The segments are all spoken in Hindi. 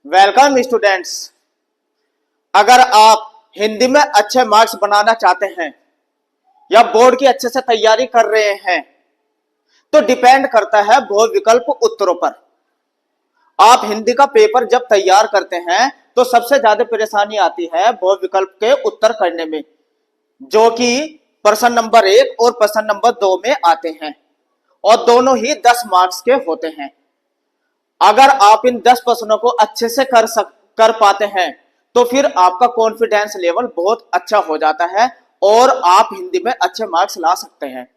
Welcome students. अगर आप हिंदी में अच्छे मार्क्स बनाना चाहते हैं या बोर्ड की अच्छे से तैयारी कर रहे हैं तो डिपेंड करता है बहु विकल्प उत्तरों पर। आप हिंदी का पेपर जब तैयार करते हैं तो सबसे ज्यादा परेशानी आती है बहु विकल्प के उत्तर करने में, जो कि प्रश्न नंबर 1 और प्रश्न नंबर 2 में आते हैं और दोनों ही 10 मार्क्स के होते हैं। अगर आप इन 10 प्रश्नों को अच्छे से कर पाते हैं तो फिर आपका कॉन्फिडेंस लेवल बहुत अच्छा हो जाता है और आप हिंदी में अच्छे मार्क्स ला सकते हैं।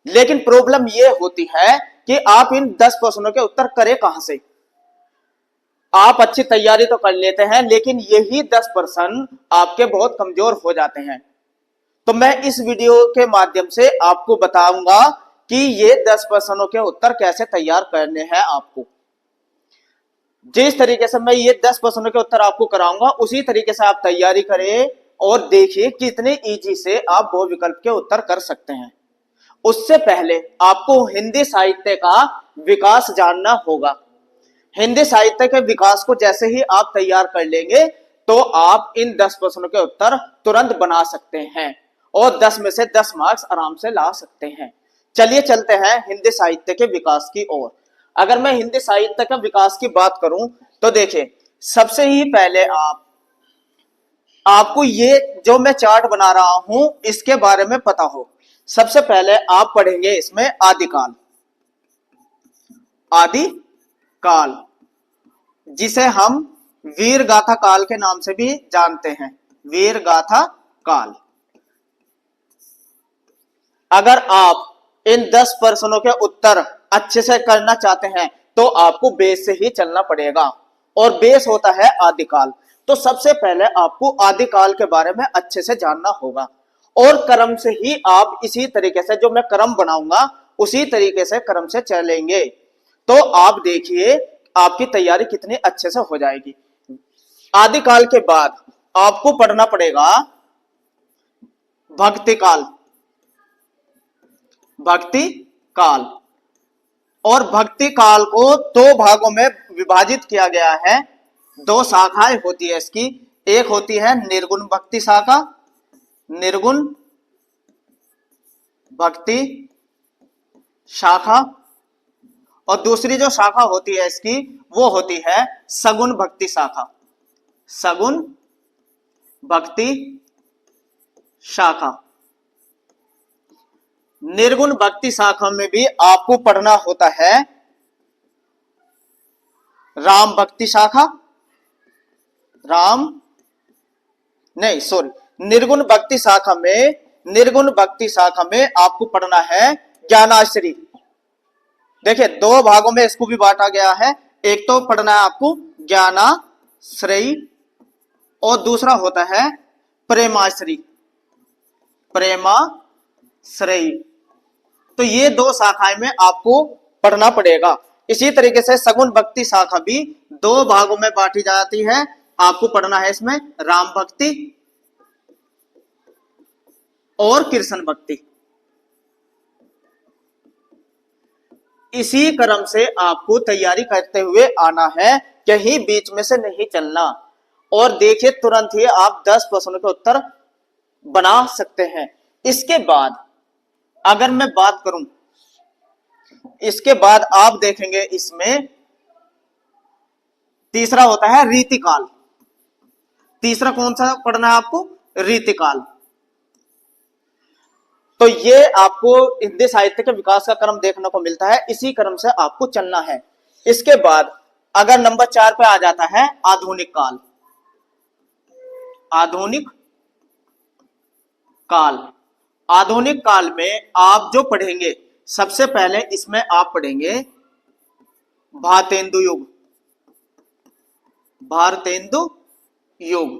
लेकिन प्रॉब्लम यह होती है कि आप इन 10 प्रश्नों के उत्तर करें कहां से। आप अच्छी तैयारी तो कर लेते हैं लेकिन यही 10 प्रश्न आपके बहुत कमजोर हो जाते हैं। तो मैं इस वीडियो के माध्यम से आपको बताऊंगा कि ये 10 प्रश्नों के उत्तर कैसे तैयार करने हैं आपको। जिस तरीके से मैं ये 10 प्रश्नों के उत्तर आपको कराऊंगा उसी तरीके से आप तैयारी करें और देखिए कितने इजी से आप वो विकल्प के उत्तर कर सकते हैं। उससे पहले आपको हिंदी साहित्य का विकास जानना होगा। हिंदी साहित्य के विकास को जैसे ही आप तैयार कर लेंगे तो आप इन 10 प्रश्नों के उत्तर तुरंत बना सकते हैं और 10 में से 10 मार्क्स आराम से ला सकते हैं। चलिए चलते हैं हिंदी साहित्य के विकास की ओर। अगर मैं हिंदी साहित्य का विकास की बात करूं तो देखिए, सबसे ही पहले आपको ये जो मैं चार्ट बना रहा हूं इसके बारे में पता हो। सबसे पहले आप पढ़ेंगे इसमें आदिकाल। आदिकाल जिसे हम वीर गाथा काल के नाम से भी जानते हैं, वीर गाथा काल। अगर आप इन 10 प्रश्नों के उत्तर अच्छे से करना चाहते हैं तो आपको बेस से ही चलना पड़ेगा और बेस होता है आदिकाल। तो सबसे पहले आपको आदिकाल के बारे में अच्छे से जानना होगा और क्रम से ही आप इसी तरीके से जो मैं क्रम बनाऊंगा उसी तरीके से क्रम से चलेंगे तो आप देखिए आपकी तैयारी कितनी अच्छे से हो जाएगी। आदिकाल के बाद आपको पढ़ना पड़ेगा भक्ति काल। भक्ति काल और भक्ति काल को 2 भागों में विभाजित किया गया है। 2 शाखाएं होती है इसकी, एक होती है निर्गुण भक्ति शाखा, निर्गुण भक्ति शाखा, और दूसरी जो शाखा होती है इसकी वो होती है सगुण भक्ति शाखा, सगुण भक्ति शाखा। निर्गुण भक्ति शाखा में भी आपको पढ़ना होता है राम भक्ति शाखा, निर्गुण भक्ति शाखा में, निर्गुण भक्ति शाखा में आपको पढ़ना है ज्ञानाश्री। देखिए 2 भागों में इसको भी बांटा गया है, एक तो पढ़ना है आपको ज्ञानाश्रयी और दूसरा होता है प्रेमाश्री, प्रेमाश्रयी। तो ये 2 शाखाएं में आपको पढ़ना पड़ेगा। इसी तरीके से सगुण भक्ति शाखा भी 2 भागों में बांटी जाती है, आपको पढ़ना है इसमें राम भक्ति और कृष्ण भक्ति। इसी क्रम से आपको तैयारी करते हुए आना है, कहीं बीच में से नहीं चलना। और देखिए तुरंत ही आप 10 प्रश्नों के उत्तर बना सकते हैं। इसके बाद अगर मैं बात करूं, इसके बाद आप देखेंगे इसमें तीसरा होता है रीतिकाल। तीसरा कौन सा पढ़ना है आपको? रीतिकाल। तो ये आपको हिंदी साहित्य के विकास का क्रम देखने को मिलता है, इसी क्रम से आपको चलना है। इसके बाद अगर नंबर 4 पे आ जाता है आधुनिक काल। आधुनिक काल, आधुनिक काल में आप जो पढ़ेंगे सबसे पहले इसमें आप पढ़ेंगे भारतेंदु युग। भारतेंदु युग,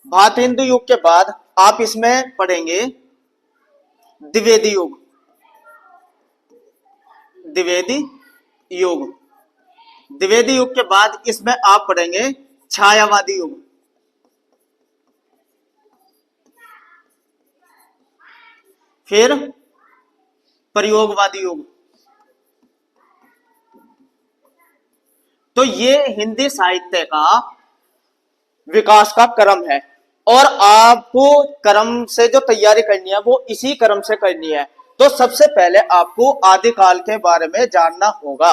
भारतेंदु युग के बाद आप इसमें पढ़ेंगे द्विवेदी युग। द्विवेदी युग, द्विवेदी युग के बाद इसमें आप पढ़ेंगे छायावादी युग। फिर प्रयोगवादी युग, तो ये हिंदी साहित्य का विकास का क्रम है और आपको क्रम से जो तैयारी करनी है वो इसी क्रम से करनी है। तो सबसे पहले आपको आदिकाल के बारे में जानना होगा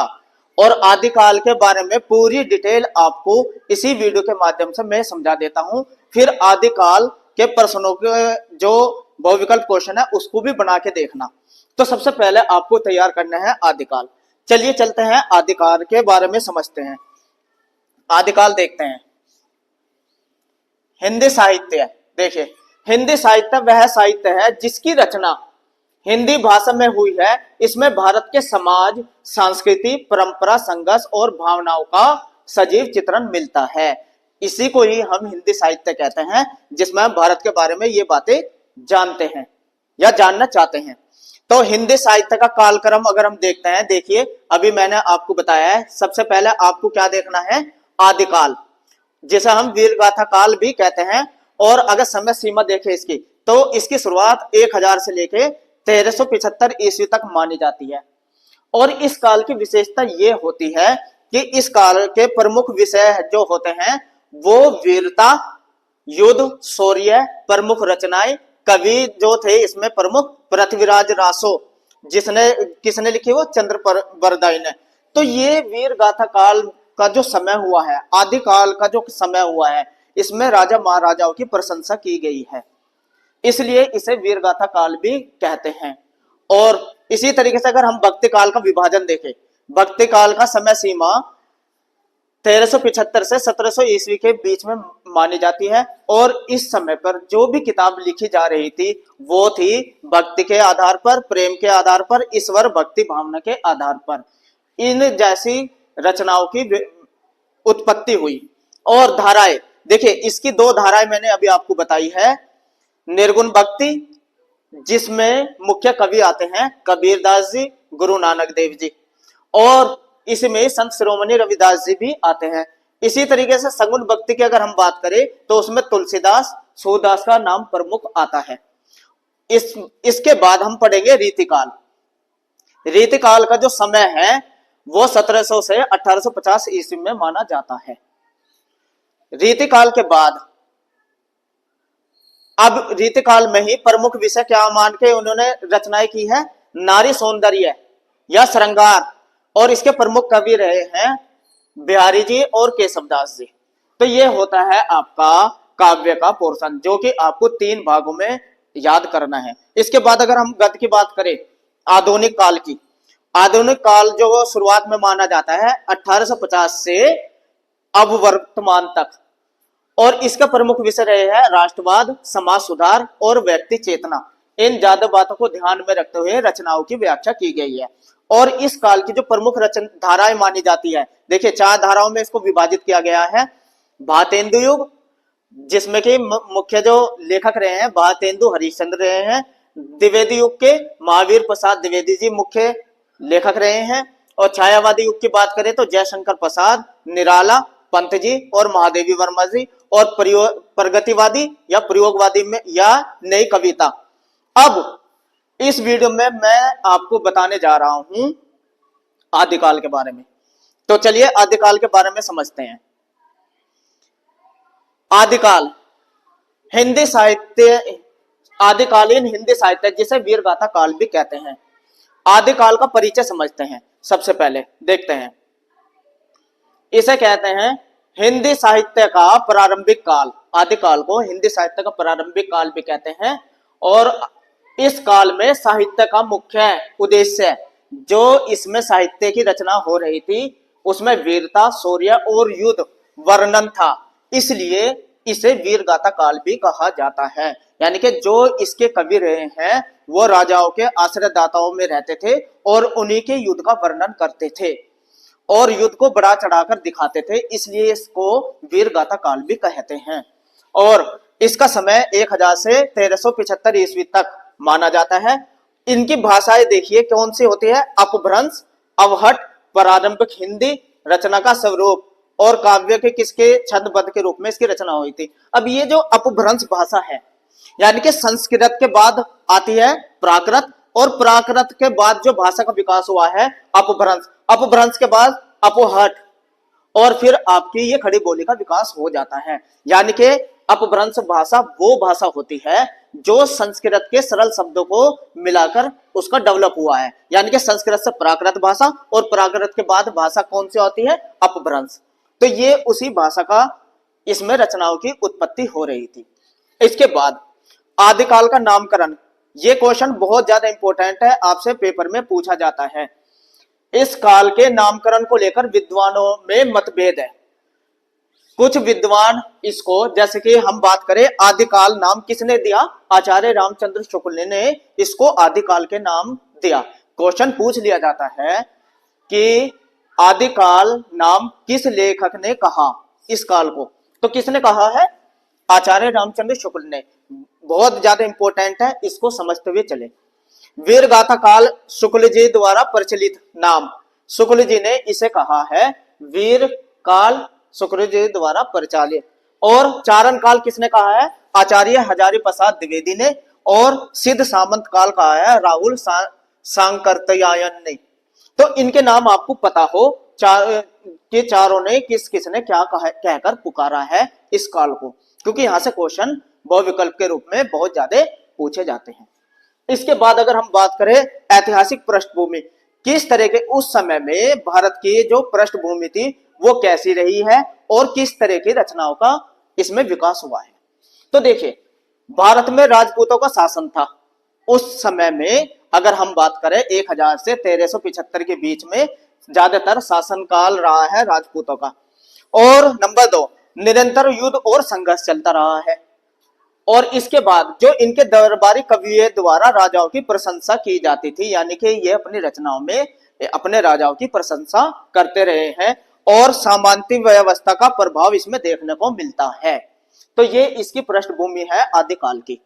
और आदिकाल के बारे में पूरी डिटेल आपको इसी वीडियो के माध्यम से मैं समझा देता हूं। फिर आदिकाल के प्रश्नों के जो बहुविकल्प क्वेश्चन है उसको भी बना के देखना। तो सबसे पहले आपको तैयार करना है आदिकाल। चलिए चलते हैं आदिकाल के बारे में समझते हैं। आदिकाल देखते हैं। हिंदी साहित्य, देखिए हिंदी साहित्य वह साहित्य है जिसकी रचना हिंदी भाषा में हुई है। इसमें भारत के समाज, संस्कृति, परंपरा, संघर्ष और भावनाओं का सजीव चित्रण मिलता है। इसी को ही हम हिंदी साहित्य कहते हैं, जिसमें हम भारत के बारे में ये बातें जानते हैं या जानना चाहते हैं। तो हिंदी साहित्य का कालक्रम अगर हम देखते हैं, देखिए अभी मैंने आपको बताया है, सबसे पहले आपको क्या देखना है, आदिकाल, जिसे हम वीर गाथा काल भी कहते हैं। और अगर समय सीमा देखें इसकी, तो इसकी शुरुआत 1000 से लेके 1375 ईस्वी तक मानी जाती है। और इस काल की विशेषता ये होती है कि इस काल के प्रमुख विषय जो होते हैं वो वीरता, युद्ध, शौर्य, प्रमुख रचनाएं, कवि जो थे इसमें प्रमुख पृथ्वीराज रासो, जिसने किसने लिखी, वो चंद्र बरदाई ने। तो ये वीर गाथा काल का जो समय हुआ है, आदिकाल का जो समय हुआ है, इसमें राजा महाराजाओं की प्रशंसा की गई है, इसलिए इसे वीर गाथा काल भी कहते हैं। और इसी तरीके से अगर हम भक्ति काल का विभाजन देखें, भक्ति काल का समय सीमा 1375 से 1700 ईस्वी के बीच में मानी जाती है। और इस समय पर जो भी किताब लिखी जा रही थी वो थी भक्ति के आधार पर, प्रेम के आधार पर, ईश्वर भक्ति भावना के आधार पर। इन जैसी रचनाओं की उत्पत्ति हुई। और धाराएं, देखिए इसकी 2 धाराएं मैंने अभी आपको बताई है। निर्गुण भक्ति, जिसमें मुख्य कवि आते हैं कबीरदास जी, गुरु नानक देव जी, और इसमें संत शिरोमणि रविदास जी भी आते हैं। इसी तरीके से सगुण भक्ति की अगर हम बात करें तो उसमें तुलसीदास, सूरदास का नाम प्रमुख आता है। इसके बाद हम पढ़ेंगे रीतिकाल। रीतिकाल का जो समय है वो 1700 से 1850 ईस्वी में माना जाता है। रीतिकाल के बाद अब रीतिकाल में ही प्रमुख विषय क्या मान के उन्होंने रचनाएं की है, नारी सौंदर्य या श्रृंगार, और इसके प्रमुख कवि रहे हैं बिहारी जी और केशवदास जी। तो ये होता है आपका काव्य का पोर्शन, जो कि आपको 3 भागों में याद करना है। इसके बाद अगर हम गद्य की बात करें, आधुनिक काल की, आधुनिक काल जो शुरुआत में माना जाता है 1850 से अब वर्तमान तक, और इसका प्रमुख विषय रहे हैं राष्ट्रवाद, समाज सुधार और व्यक्ति चेतना। इन ज्यादा बातों को ध्यान में रखते हुए रचनाओं की व्याख्या की गई है। और इस काल की जो प्रमुख रचना धाराएं मानी जाती है, देखिए 4 धाराओं में इसको विभाजित किया गया है। भारतेंदु युग, जिसमें कि मुख्य जो लेखक रहे हैं भारतेंदु हरिश्चंद्र रहे हैं। द्विवेदी युग के महावीर प्रसाद द्विवेदी जी मुख्य लेखक रहे हैं। और छायावादी युग की बात करें तो जयशंकर प्रसाद, निराला, पंत जी और महादेवी वर्मा जी। और प्रगतिवादी या प्रयोगवादी में या नई कविता। अब इस वीडियो में मैं आपको बताने जा रहा हूं आदिकाल के बारे में। तो चलिए आदिकाल के बारे में समझते हैं। आदिकाल हिंदी साहित्य, आदिकालीन हिंदी साहित्य जिसे वीर गाथा काल भी कहते हैं। आदिकाल का परिचय समझते हैं। सबसे पहले देखते हैं, इसे कहते हैं हिंदी साहित्य का प्रारंभिक काल। आदिकाल को हिंदी साहित्य का प्रारंभिक काल भी कहते हैं। और इस काल में साहित्य का मुख्य उद्देश्य, जो इसमें साहित्य की रचना हो रही थी उसमें वीरता, शौर्य और युद्ध वर्णन था, इसलिए इसे वीर गाथा काल भी कहा जाता है। यानी कि जो इसके कवि रहे हैं वो राजाओं के आश्रयदाताओं में रहते थे और उन्हीं के युद्ध का वर्णन करते थे और युद्ध को बढ़ा चढ़ाकर दिखाते थे, इसलिए इसको वीर गाथा काल भी कहते हैं। और इसका समय 1000 से 1375 ईस्वी तक माना जाता है। इनकी भाषाएं देखिए कौन सी होती है, अपभ्रंश, अवहट, प्रारंभिक हिंदी, रचना का स्वरूप और काव्य के किसके छंदबद्ध के रूप में इसकी रचना हुई थी। अब ये जो अपभ्रंश भाषा है, यानी कि संस्कृत के बाद आती है प्राकृत और प्राकृत के बाद जो भाषा का विकास हुआ है अपभ्रंश, अपभ्रंश के बाद अपोहट और फिर आपकी ये खड़ी बोली का विकास हो जाता है। यानी कि अपभ्रंश भाषा वो भाषा होती है जो संस्कृत के सरल शब्दों को मिलाकर उसका डेवलप हुआ है। यानी कि संस्कृत से प्राकृत भाषा और प्राकृत के बाद भाषा कौन सी आती है, अपभ्रंश। तो ये उसी भाषा का इसमें रचनाओं की उत्पत्ति हो रही थी। इसके बाद आदिकाल का नामकरण, ये क्वेश्चन बहुत ज्यादा इंपॉर्टेंट है, आपसे पेपर में पूछा जाता है। इस काल के नामकरण को लेकर विद्वानों में मतभेद है। कुछ विद्वान इसको, जैसे कि हम बात करें आदिकाल नाम किसने दिया, आचार्य रामचंद्र शुक्ल ने इसको आदिकाल के नाम दिया। क्वेश्चन पूछ लिया जाता है कि आदिकाल नाम किस लेखक ने कहा इस काल को, तो किसने कहा है, आचार्य रामचंद्र शुक्ल ने। बहुत ज्यादा इंपॉर्टेंट है, इसको समझते हुए चले। वीर गाथा काल शुक्ल जी द्वारा प्रचलित नाम, शुक्ल जी ने इसे कहा है वीर काल, शुक्ल जी द्वारा परिचालित। और चारण काल किसने कहा है, आचार्य हजारी प्रसाद द्विवेदी ने। और सिद्ध सामंत काल कहा है राहुल सांकरतयायन ने। तो इनके नाम आपको पता हो कि चारों ने किस किसने क्या कहा, कहकर पुकारा है इस काल को, क्योंकि यहां से क्वेश्चन बहुविकल्प के रूप में बहुत ज्यादा पूछे जाते हैं। इसके बाद अगर हम बात करें ऐतिहासिक पृष्ठभूमि, किस तरह के उस समय में भारत की जो पृष्ठभूमि थी वो कैसी रही है और किस तरह की रचनाओं का इसमें विकास हुआ है। तो देखिए, भारत में राजपूतों का शासन था उस समय में। अगर हम बात करें 1000 से 1375 के बीच में ज्यादातर शासनकाल रहा है राजपूतों का। और नंबर 2, निरंतर युद्ध और संघर्ष चलता रहा है। और इसके बाद जो इनके दरबारी कवियों द्वारा राजाओं की प्रशंसा की जाती थी, यानी कि ये अपनी रचनाओं में अपने राजाओं की प्रशंसा करते रहे हैं और सामंती व्यवस्था का प्रभाव इसमें देखने को मिलता है। तो ये इसकी पृष्ठभूमि है आदिकाल की।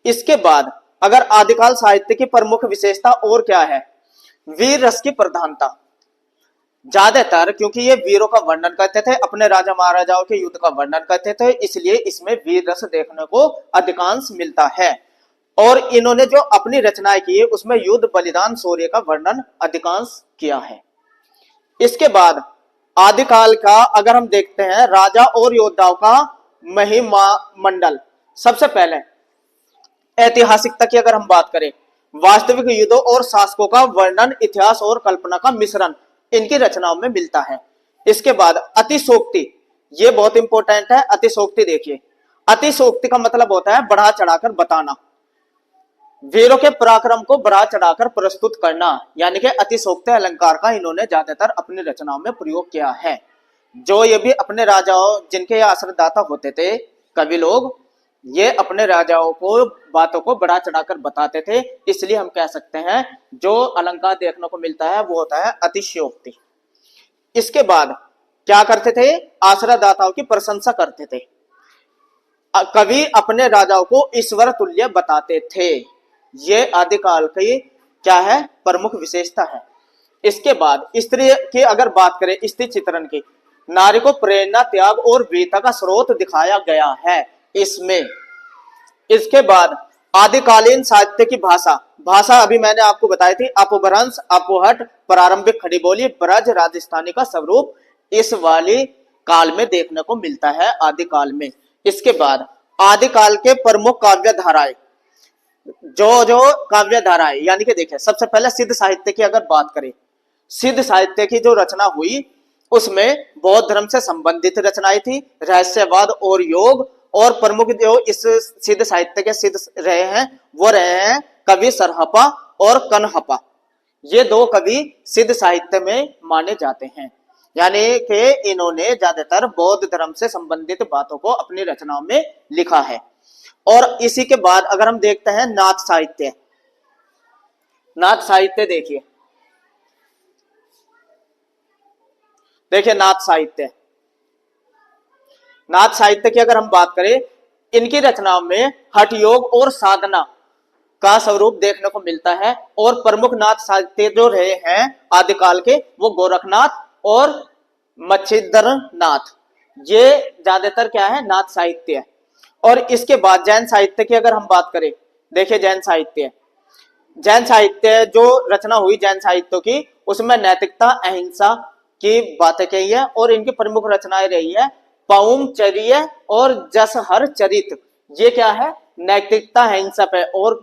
इसके बाद अगर आदिकाल साहित्य की प्रमुख विशेषता और क्या है, वीर रस की प्रधानता ज्यादातर, क्योंकि ये वीरों का वर्णन करते थे, अपने राजा महाराजाओं के युद्ध का वर्णन करते थे, इसलिए इसमें वीर रस देखने को अधिकांश मिलता है। और इन्होंने जो अपनी रचनाएं की है उसमें युद्ध, बलिदान, शौर्य का वर्णन अधिकांश किया है। इसके बाद आदिकाल का अगर हम देखते हैं राजा और योद्धाओं का महिमा मंडल, सबसे पहले ऐतिहासिकता की अगर हम बात करें, वास्तविक युद्धों और शासकों का वर्णन, इतिहास और कल्पना का मिश्रण इनकी रचनाओं में मिलता है। इसके बाद अतिशोक्ति, ये बहुत इंपॉर्टेंट है। अतिशोक्ति देखिए, अतिशोक्ति का मतलब होता है बढ़ा चढ़ाकर बताना, वीरों के पराक्रम को बढ़ा चढ़ाकर प्रस्तुत करना, यानी कि अतिशोक्ति अलंकार का इन्होंने ज्यादातर अपनी रचनाओं में प्रयोग किया है। जो ये भी अपने राजाओं, जिनके आश्रयदाता होते थे कवि लोग, ये अपने राजाओं को बातों को बढ़ा चढ़ाकर बताते थे, इसलिए हम कह सकते हैं जो अलंकार देखने को मिलता है वो होता है अतिशयोक्ति। इसके बाद क्या करते थे, आश्रयदाताओं की प्रशंसा करते थे। कवि अपने राजाओं को ईश्वर तुल्य बताते थे। ये आदिकाल की क्या है, प्रमुख विशेषता है। इसके बाद स्त्री की अगर बात करें, स्त्री चित्रण की, नारी को प्रेरणा, त्याग और वीरता का स्रोत दिखाया गया है इसमें। इसके बाद आदिकालीन साहित्य की भाषा, भाषा अभी मैंने आपको बताई थी, अपभ्रंश, अपहट, प्रारंभिक खड़ी बोली, ब्रज, राजस्थानी का स्वरूप इस वाली काल में देखने को मिलता है आदिकाल में। इसके बाद आदिकाल के प्रमुख काव्य धाराएं, जो काव्य धाराएं, यानी कि देखिए सबसे पहले सिद्ध साहित्य की अगर बात करें, सिद्ध साहित्य की जो रचना हुई उसमें बौद्ध धर्म से संबंधित रचनाएं थी, रहस्यवाद और योग। और प्रमुख जो इस सिद्ध साहित्य के सिद्ध रहे हैं वो रहे हैं कवि सरहपा और कनहपा। ये दो कवि सिद्ध साहित्य में माने जाते हैं, यानी कि इन्होंने ज्यादातर बौद्ध धर्म से संबंधित बातों को अपनी रचनाओं में लिखा है। और इसी के बाद अगर हम देखते हैं नाथ साहित्य, नाथ साहित्य देखिए नाथ साहित्य, नाथ साहित्य की अगर हम बात करें, इनकी रचनाओं में हठ योग और साधना का स्वरूप देखने को मिलता है। और प्रमुख नाथ साहित्य जो रहे हैं आदिकाल के वो गोरखनाथ और मच्छिंद्र नाथ, ये ज्यादातर क्या है, नाथ साहित्य है। और इसके बाद जैन साहित्य की अगर हम बात करें, देखिए जैन साहित्य जो रचना हुई जैन साहित्य की, उसमें नैतिकता, अहिंसा की बातें कही है और इनकी प्रमुख रचनाएं रही है पौमचर्य और जसहर चरित। ये क्या है? नैतिकता अहिंसा पे। और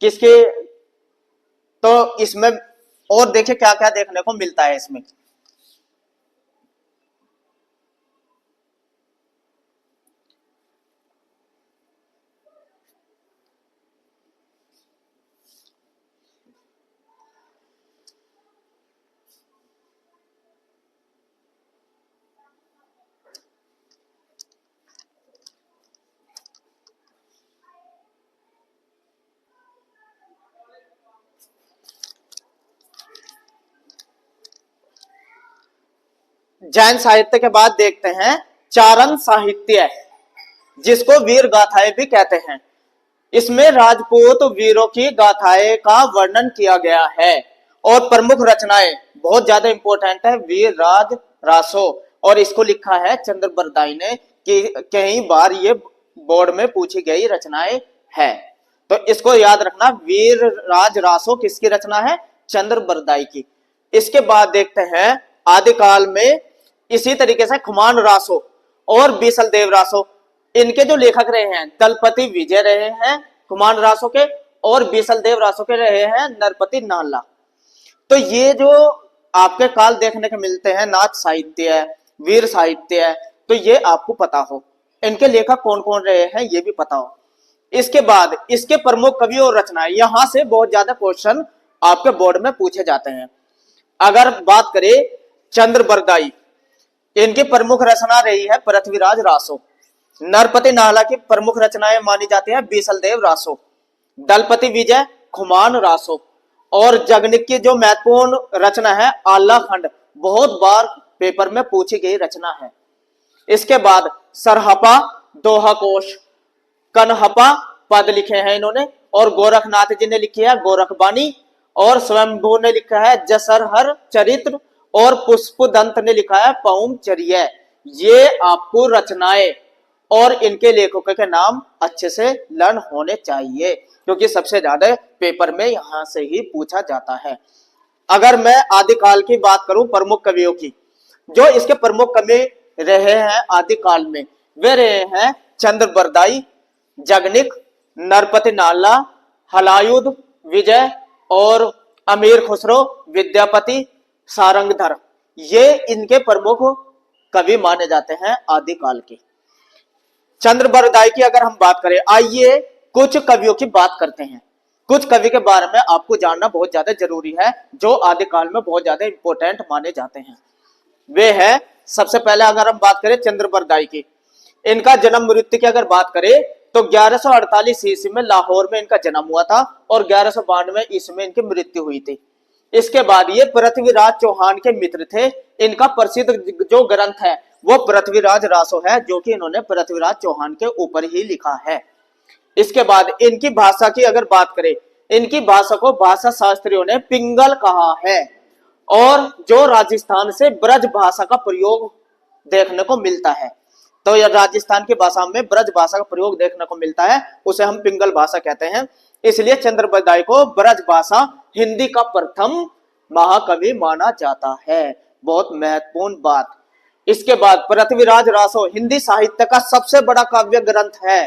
किसके? तो इसमें और देखिए क्या क्या देखने को मिलता है इसमें। जैन साहित्य के बाद देखते हैं चारण साहित्य, जिसको वीर गाथाएं भी कहते हैं। इसमें राजपूत वीरों की गाथाएं का वर्णन किया गया है और प्रमुख रचनाएं बहुत ज्यादा इंपॉर्टेंट है वीर राज रासो, और इसको लिखा है चंद्र बरदाई ने कि कई बार ये बोर्ड में पूछी गई रचनाएं है। तो इसको याद रखना, वीर राज रासो किसकी रचना है? चंद्र बरदाई की। इसके बाद देखते हैं आदिकाल में इसी तरीके से खुमान रासो और बीसल देव रासो, इनके जो लेखक रहे हैं दलपति विजय रहे हैं खुमान रासो के, और बीसल देव रासो के रहे हैं नरपति नाला। तो ये जो आपके काल देखने के मिलते हैं, नाच साहित्य है, वीर साहित्य है, तो ये आपको पता हो, इनके लेखक कौन कौन रहे हैं ये भी पता हो। इसके बाद इसके प्रमुख कवि और रचनाएं, यहां से बहुत ज्यादा क्वेश्चन आपके बोर्ड में पूछे जाते हैं। अगर बात करें चंद्र बरदाई, इनकी प्रमुख रचना रही है पृथ्वीराज रासो। नरपति नाला की प्रमुख रचनाएं मानी जाती है बीसल देव रासो, दलपति विजय खुमान रासो, और जगनिक की जो महत्वपूर्ण रचना है आला खंड, बहुत बार पेपर में पूछी गई रचना है। इसके बाद सरहपा दोहा कोश, कनहपा पद लिखे हैं इन्होंने, और गोरखनाथ जी ने लिखी है गोरखबानी, और स्वयंभू ने लिखा है जसरहर चरित्र, और पुष्पदंत ने लिखा है पौमचर्य। ये आपको रचनाएं और इनके लेखकों के नाम अच्छे से लर्न होने चाहिए, क्योंकि सबसे ज्यादा पेपर में यहां से ही पूछा जाता है। अगर मैं आदिकाल की बात करूं प्रमुख कवियों की, जो इसके प्रमुख कवि रहे हैं आदिकाल में, वे रहे हैं चंद्र बरदाई, जगनिक, नरपति नाला, हलायुध विजय और अमीर खुसरो, विद्यापति, सारंगधर। ये इनके प्रमुख कवि माने जाते हैं आदिकाल के। चंद्र बरदाई की अगर हम बात करें, आइए कुछ कवियों की बात करते हैं। कुछ कवि के बारे में आपको जानना बहुत ज्यादा जरूरी है, जो आदिकाल में बहुत ज्यादा इंपॉर्टेंट माने जाते हैं। वे है सबसे पहले अगर हम बात करें चंद्र बरदाई की, इनका जन्म मृत्यु की अगर बात करें तो 1148 ईस्वी में लाहौर में इनका जन्म हुआ था और 1192 ईस्वी में इनकी मृत्यु हुई थी। इसके बाद ये पृथ्वीराज चौहान के मित्र थे। इनका प्रसिद्ध जो ग्रंथ है वो पृथ्वीराज रासो है, जो कि इन्होंने पृथ्वीराज चौहान के ऊपर ही लिखा है। इसके बाद इनकी भाषा की अगर बात करें, इनकी भाषा को भाषा शास्त्रियों ने पिंगल कहा है, और जो राजस्थान से ब्रज भाषा का प्रयोग देखने को मिलता है, तो यह राजस्थान की भाषा में ब्रज भाषा का प्रयोग देखने को मिलता है, उसे हम पिंगल भाषा कहते हैं। इसलिए चंद्र बरदाई को ब्रज भाषा हिंदी का प्रथम महाकवि माना जाता है। बहुत महत्वपूर्ण बात। इसके बाद पृथ्वीराज रासो हिंदी साहित्य का सबसे बड़ा काव्य ग्रंथ है।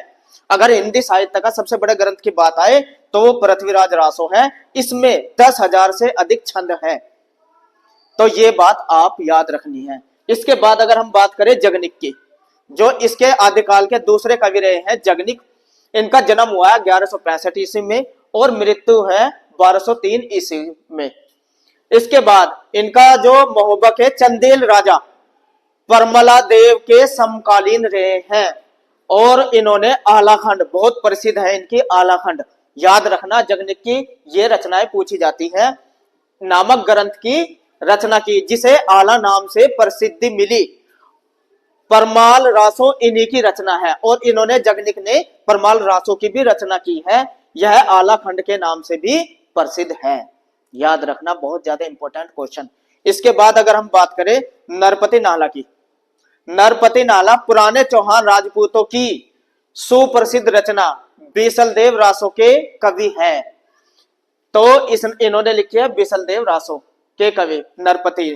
अगर हिंदी साहित्य का सबसे बड़े ग्रंथ की बात आए तो वो पृथ्वीराज रासो है। इसमें 10,000 से अधिक छंद है, तो ये बात आप याद रखनी है। इसके बाद अगर हम बात करें जगनिक की, जो इसके आदिकाल के दूसरे कवि रहे हैं जगनिक, इनका जन्म हुआ है 1165 ईस्वी में और मृत्यु है 1203 ईस्वी में। इसके बाद इनका जो महोबक है चंदेल राजा परमला देव के समकालीन रहे हैं, और इन्होंने आलाखंड, बहुत प्रसिद्ध है इनकी आलाखंड, याद रखना जगनिक की ये रचनाएं पूछी जाती है, नामक ग्रंथ की रचना की, जिसे आला नाम से प्रसिद्धि मिली। परमाल रासो इन्हीं की रचना है, और इन्होंने जगनिक ने परमाल रासो की भी रचना की है। यह आला खंड के नाम से भी प्रसिद्ध है, याद रखना, बहुत ज्यादा इंपॉर्टेंट क्वेश्चन। इसके बाद अगर हम बात करें नरपति नाला की, नरपति नाला पुराने चौहान राजपूतों की सुप्रसिद्ध रचना बीसल देव रासो के कवि है। तो इन्होंने लिखी है बीसल देव रासो के कवि नरपति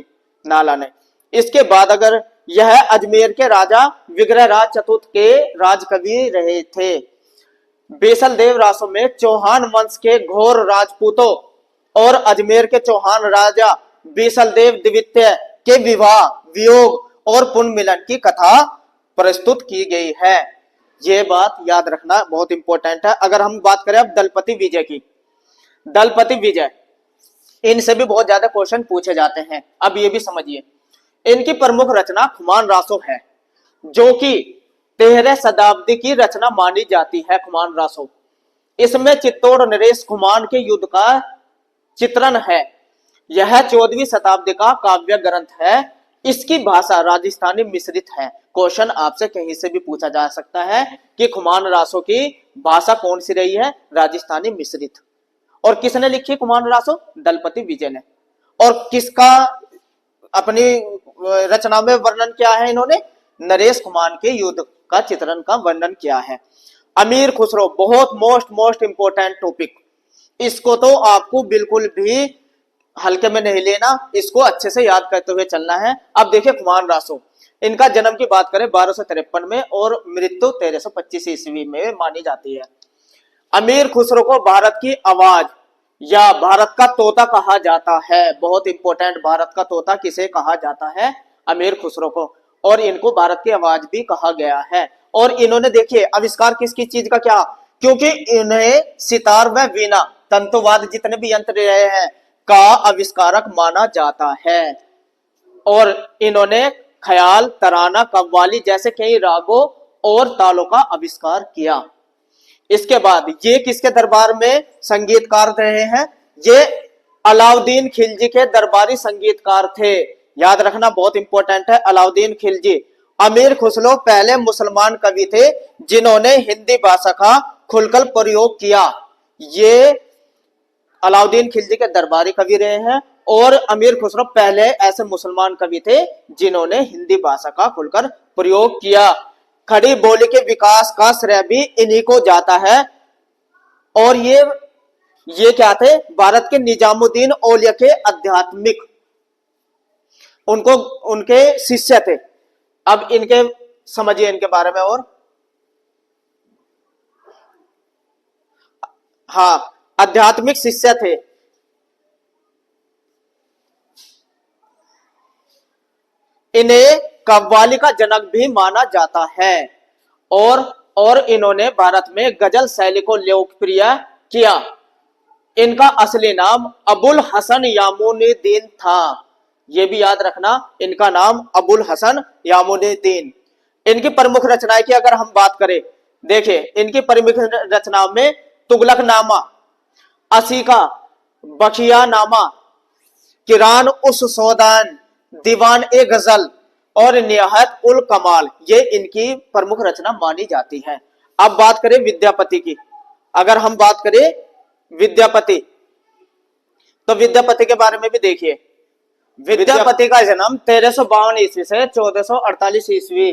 नाला ने। इसके बाद अगर यह अजमेर के राजा विग्रहराज चतुर्थ के राजकवि रहे थे। बीसल देव रासो में चौहान वंश के घोर राजपूतों और अजमेर के चौहान राजा बीसल देव द्वितीय के विवाह, वियोग और पुनर्मिलन की कथा प्रस्तुत की गई है। यह बात याद रखना बहुत इंपॉर्टेंट है। अगर हम बात करें अब दलपति विजय की, दलपति विजय, इनसे भी बहुत ज्यादा क्वेश्चन पूछे जाते हैं। अब ये भी समझिए, इनकी प्रमुख रचना खुमान रासो है, जो कि 13वीं शताब्दी की रचना मानी जाती है। खुमान रासो, इसमें चित्तौड़ नरेश खुमान के युद्ध का चित्रण है। यह 14वीं शताब्दी का काव्य ग्रंथ है। इसकी भाषा राजस्थानी मिश्रित है। क्वेश्चन आपसे कहीं से भी पूछा जा सकता है कि खुमान रासो की भाषा कौन सी रही है? राजस्थानी मिश्रित। और किसने लिखी खुमान रासो? दलपति विजय ने। और किसका अपनी रचना में वर्णन किया है इन्होंने? नरेश खुमान के युद्ध का चित्रण का वर्णन किया है। अमीर खुसरो, बहुत मोस्ट इंपोर्टेंट टॉपिक, इसको तो आपको बिल्कुल भी हल्के में नहीं लेना, इसको अच्छे से याद करते हुए चलना है। अब देखिए खुमान रासो, इनका जन्म की बात करें 1253 में और मृत्यु 1325 ईस्वी में मानी जाती है। अमीर खुसरो को भारत की आवाज या भारत का तोता कहा जाता है। बहुत इंपॉर्टेंट, भारत का तोता किसे कहा जाता है? अमीर खुसरो को। और इनको भारत की आवाज भी कहा गया है। और इन्होंने देखिए आविष्कार किसकी चीज का क्या? क्योंकि इन्हें सितार व वीणा, तंतुवाद जितने भी यंत्र रहे हैं का आविष्कारक माना जाता है। और इन्होंने ख्याल, तराना, कव्वाली जैसे कई रागों और तालों का आविष्कार किया। इसके बाद ये किसके दरबार में संगीतकार रहे हैं? ये अलाउद्दीन खिलजी के दरबारी संगीतकार थे। याद रखना बहुत इंपॉर्टेंट है, अलाउद्दीन खिलजी। अमीर खुसरो पहले मुसलमान कवि थे जिन्होंने हिंदी भाषा का खुलकर प्रयोग किया। ये अलाउद्दीन खिलजी के दरबारी कवि रहे हैं और अमीर खुसरो पहले ऐसे मुसलमान कवि थे जिन्होंने हिंदी भाषा का खुलकर प्रयोग किया। खड़ी बोली के विकास का श्रेय भी इन्हीं को जाता है। और ये क्या थे? भारत के निजामुद्दीन औलिया के आध्यात्मिक, उनको उनके शिष्य थे। अब इनके समझिए इनके बारे में। और हाँ, आध्यात्मिक शिष्य थे। इन्हें कव्वाली का जनक भी माना जाता है। और इन्होंने भारत में गजल शैली को लोकप्रिय किया। इनका असली नाम अबुल हसन यामुनुद्दीन था। यह भी याद रखना, इनका नाम अबुल हसन यामुनुद्दीन। इनकी प्रमुख रचनाएं की अगर हम बात करें, देखिए इनकी प्रमुख रचनाओं में तुगलकनामा, असीका, बखिया नामा, किरान उस सौदान, दीवान ए गजल और निहायत उल कमाल, ये इनकी प्रमुख रचना मानी जाती है। अब बात करें विद्यापति की। अगर हम बात करें विद्यापति, तो विद्यापति के बारे में भी देखिए। विद्यापति का जन्म 1352 ईस्वी से 1448 ईस्वी,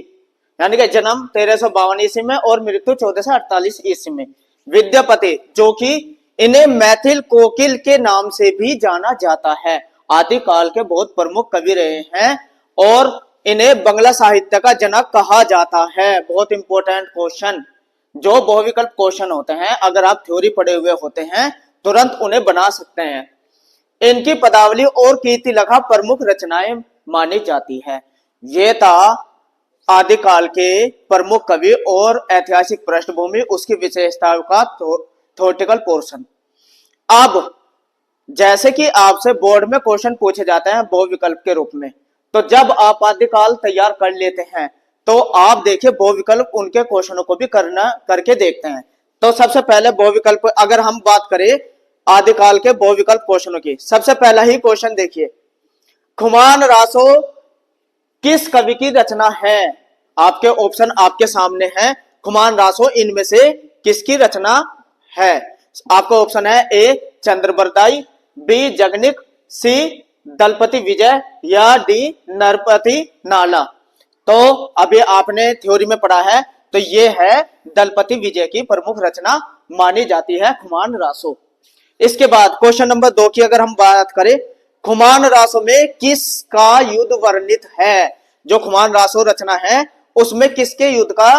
यानी कि जन्म 1352 ईस्वी में और मृत्यु 1448 ईस्वी में। विद्यापति जो कि इन्हें मैथिल कोकिल के नाम से भी जाना जाता है, आदिकाल के बहुत प्रमुख कवि रहे हैं और इन्हें बंगला साहित्य का जनक कहा जाता है। बहुत इंपॉर्टेंट क्वेश्चन, जो बहुविकल्प क्वेश्चन होते हैं, अगर आप थ्योरी पढ़े हुए होते हैं तुरंत उन्हें बना सकते हैं। इनकी पदावली और कीर्तिलेखा प्रमुख रचनाएं मानी जाती है। ये था आदिकाल के प्रमुख कवि और ऐतिहासिक पृष्ठभूमि, उसकी विशेषताओं का थ्योरेटिकल पोर्शन। अब जैसे कि आपसे बोर्ड में क्वेश्चन पूछे जाते हैं बहुविकल्प के रूप में, तो जब आप आदिकाल तैयार कर लेते हैं तो आप देखिए बहुविकल्प उनके क्वेश्चनों को भी करके देखते हैं। तो सबसे पहले बहुविकल्प, अगर हम बात करें आदिकाल के बहुविकल्प क्वेश्चनों की, सबसे पहला ही क्वेश्चन देखिए, खुमान रासो किस कवि की रचना है? आपके ऑप्शन आपके सामने हैं। खुमान रासो इनमें से किसकी रचना है? आपका ऑप्शन है ए चंद्रबरदाई, बी जगनिक, सी दलपति विजय या डी नरपति नाला। तो अभी आपने थ्योरी में पढ़ा है, तो ये है दलपति विजय की प्रमुख रचना मानी जाती है खुमान रासो। इसके बाद क्वेश्चन नंबर 2 की अगर हम बात करें, खुमान रासो में किसका युद्ध वर्णित है? जो खुमान रासो रचना है उसमें किसके युद्ध का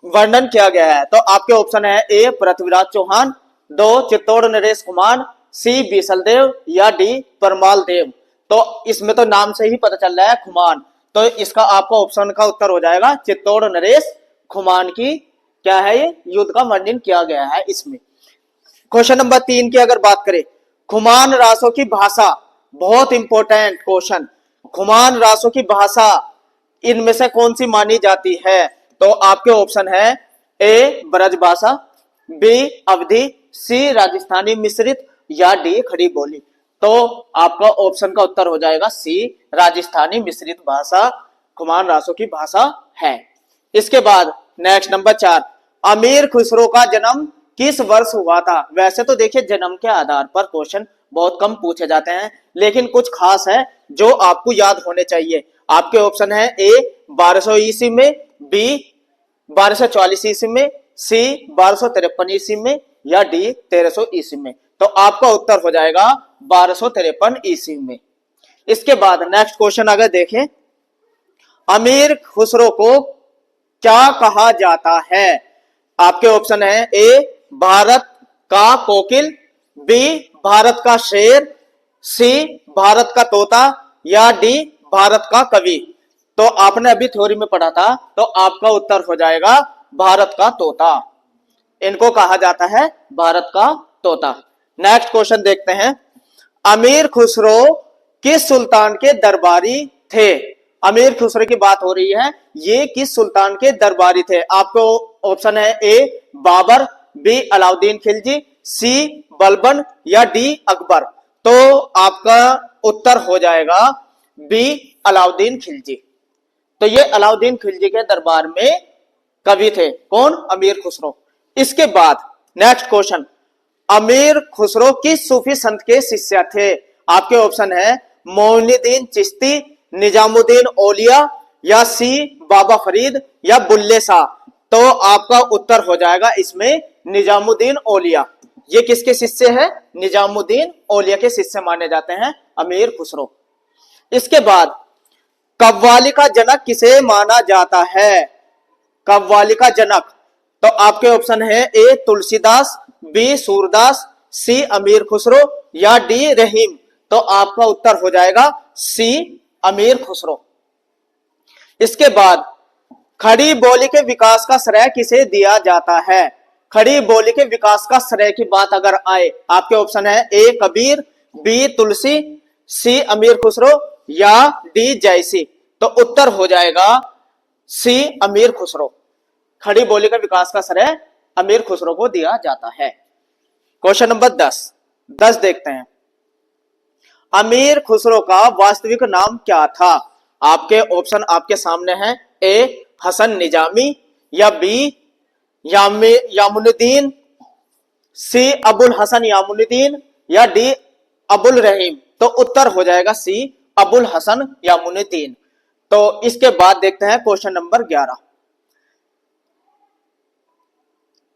वर्णन किया गया है? तो आपके ऑप्शन है ए पृथ्वीराज चौहान, दो चित्तौड़ नरेश कुमार, सी बीसल देव या डी परमाल देव। तो इसमें तो नाम से ही पता चल रहा है खुमान, तो इसका आपका ऑप्शन का उत्तर हो जाएगा चित्तौड़ नरेश खुमान की क्या है ये युद्ध का वर्णन किया गया है इसमें। क्वेश्चन नंबर 3 की अगर बात करें, खुमान रासो की भाषा, बहुत इंपॉर्टेंट क्वेश्चन, खुमान रासो की भाषा इनमें से कौन सी मानी जाती है? तो आपके ऑप्शन है ए ब्रज भाषा, बी अवधी, सी राजस्थानी मिश्रित या डी खड़ी बोली। तो आपका ऑप्शन का उत्तर हो जाएगा सी राजस्थानी मिश्रित भाषा खुमान रासो की भाषा है। इसके बाद नेक्स्ट नंबर 4, अमीर खुसरो का जन्म किस वर्ष हुआ था? वैसे तो देखिए जन्म के आधार पर क्वेश्चन बहुत कम पूछे जाते हैं, लेकिन कुछ खास है जो आपको याद होने चाहिए। आपके ऑप्शन है ए 1200 ईस्वी में, बी 1240 ईस्वी में, सी 1253 ईस्वी में या डी 1300 ईस्वी में। तो आपका उत्तर हो जाएगा 1253 ईस्वी में। इसके बाद नेक्स्ट क्वेश्चन अगर देखें, अमीर खुसरो को क्या कहा जाता है? आपके ऑप्शन है ए भारत का कोकिल, बी भारत का शेर, सी भारत का तोता या डी भारत का कवि। तो आपने अभी थ्योरी में पढ़ा था, तो आपका उत्तर हो जाएगा भारत का तोता। इनको कहा जाता है भारत का तोता। नेक्स्ट क्वेश्चन देखते हैं, अमीर खुसरो किस सुल्तान के दरबारी थे? अमीर खुसरो की बात हो रही है, ये किस सुल्तान के दरबारी थे? आपको ऑप्शन है ए बाबर, बी अलाउद्दीन खिलजी, सी बलबन या डी अकबर। तो आपका उत्तर हो जाएगा बी अलाउद्दीन खिलजी। तो ये अलाउद्दीन खिलजी के दरबार में कवि थे, कौन? अमीर खुसरो। इसके बाद नेक्स्ट क्वेश्चन, अमीर खुसरो किस सूफी संत के शिष्य थे? आपके ऑप्शन है मोइनुद्दीन चिश्ती, निजामुद्दीन औलिया या सी बाबा फरीद या बुल्ले शाह। तो आपका उत्तर हो जाएगा इसमें निजामुद्दीन औलिया। ये किसके शिष्य है? निजामुद्दीन औलिया के शिष्य माने जाते हैं अमीर खुसरो। इसके बाद कव्वाली का जनक किसे माना जाता है? कव्वाली का जनक, तो आपके ऑप्शन है ए तुलसीदास, बी सूरदास, सी अमीर खुसरो या डी रहीम। तो आपका उत्तर हो जाएगा सी अमीर खुसरो। इसके बाद खड़ी बोली के विकास का श्रेय किसे दिया जाता है? खड़ी बोली के विकास का श्रेय की बात अगर आए, आपके ऑप्शन है ए कबीर, बी तुलसी, सी अमीर खुसरो या डी जयसी। तो उत्तर हो जाएगा सी अमीर खुसरो। खड़ी बोली का विकास का श्रेय अमीर खुसरो को दिया जाता है। क्वेश्चन नंबर 10 देखते हैं, अमीर खुसरो का वास्तविक नाम क्या था? आपके ऑप्शन आपके सामने हैं, ए हसन निजामी या बी यामुनुद्दीन, सी अबुल हसन यामुनुद्दीन या डी अबुल रहीम। तो उत्तर हो जाएगा सी अबुल हसन यामुनुद्दीन। तो इसके बाद देखते हैं क्वेश्चन नंबर 11,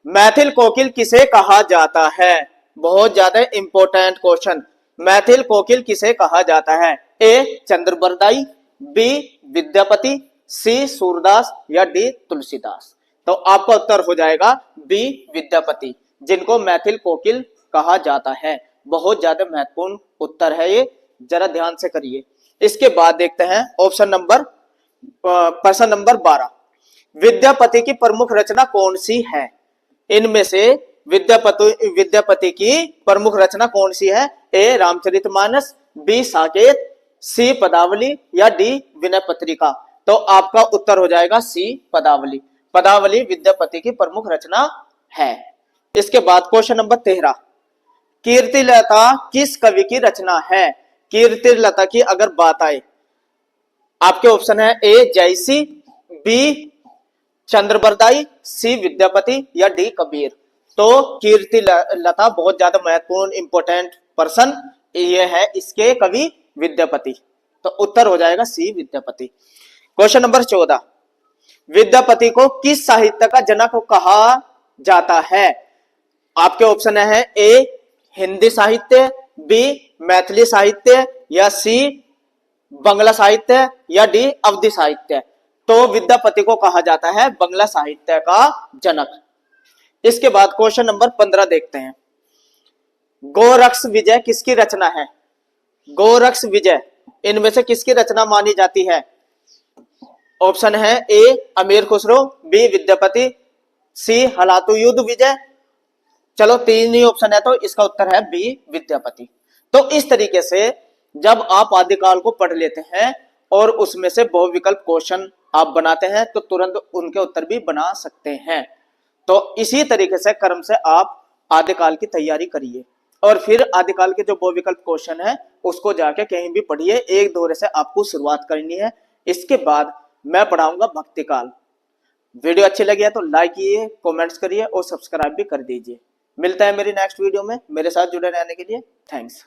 मैथिल कोकिल किसे कहा जाता है? बहुत ज्यादा इंपॉर्टेंट क्वेश्चन, मैथिल कोकिल किसे कहा जाता है? ए चंद्रबरदाई, बी विद्यापति, सी सूरदास या डी तुलसीदास। तो आपका उत्तर हो जाएगा बी विद्यापति, जिनको मैथिल कोकिल कहा जाता है। बहुत ज्यादा महत्वपूर्ण उत्तर है ये, जरा ध्यान से करिए। इसके बाद देखते हैं प्रश्न नंबर 12, विद्यापति की प्रमुख रचना कौन सी है? इनमें से विद्यापति की प्रमुख रचना कौन सी है? ए रामचरितमानस, बी साकेत, सी पदावली या डी विनय पत्रिका। तो आपका उत्तर हो जाएगा सी पदावली। पदावली विद्यापति की प्रमुख रचना है। इसके बाद क्वेश्चन नंबर 13, कीर्तिलता किस कवि की रचना है? कीर्तिलता की अगर बात आए, आपके ऑप्शन है ए जयसी, बी चंद्रबरदाई, सी विद्यापति या डी कबीर। तो कीर्तिलता बहुत ज्यादा महत्वपूर्ण इंपॉर्टेंट पर्सन ये है, इसके कवि विद्यापति। तो उत्तर हो जाएगा सी विद्यापति। क्वेश्चन नंबर 14, विद्यापति को किस साहित्य का जनक कहा जाता है? आपके ऑप्शन है ए हिंदी साहित्य, बी मैथिली साहित्य, या सी बंगला साहित्य, या डी अवधी साहित्य। तो विद्यापति को कहा जाता है बंगला साहित्य का जनक। इसके बाद क्वेश्चन नंबर 15 देखते हैं। गोरक्ष विजय किसकी रचना है? गोरक्ष विजय इनमें से किसकी रचना मानी जाती है? ऑप्शन है ए अमीर खुसरो, बी विद्यापति, सी हलातु युद्ध विजय। चलो तीन ही ऑप्शन है तो इसका उत्तर है बी विद्यापति। तो इस तरीके से जब आप आदिकाल को पढ़ लेते हैं और उसमें से बहुविकल्प क्वेश्चन आप बनाते हैं तो तुरंत उनके उत्तर भी बना सकते हैं। तो इसी तरीके से क्रम से आप आदिकाल की तैयारी करिए और फिर आदिकाल के जो बहुविकल्प क्वेश्चन है उसको जाके कहीं भी पढ़िए। एक दौरे से आपको शुरुआत करनी है। इसके बाद मैं पढ़ाऊंगा भक्ति काल। वीडियो अच्छी लगी है तो लाइक कीजिए, कमेंट्स करिए और सब्सक्राइब भी कर दीजिए। मिलता है मेरी नेक्स्ट वीडियो में। मेरे साथ जुड़े रहने के लिए थैंक्स।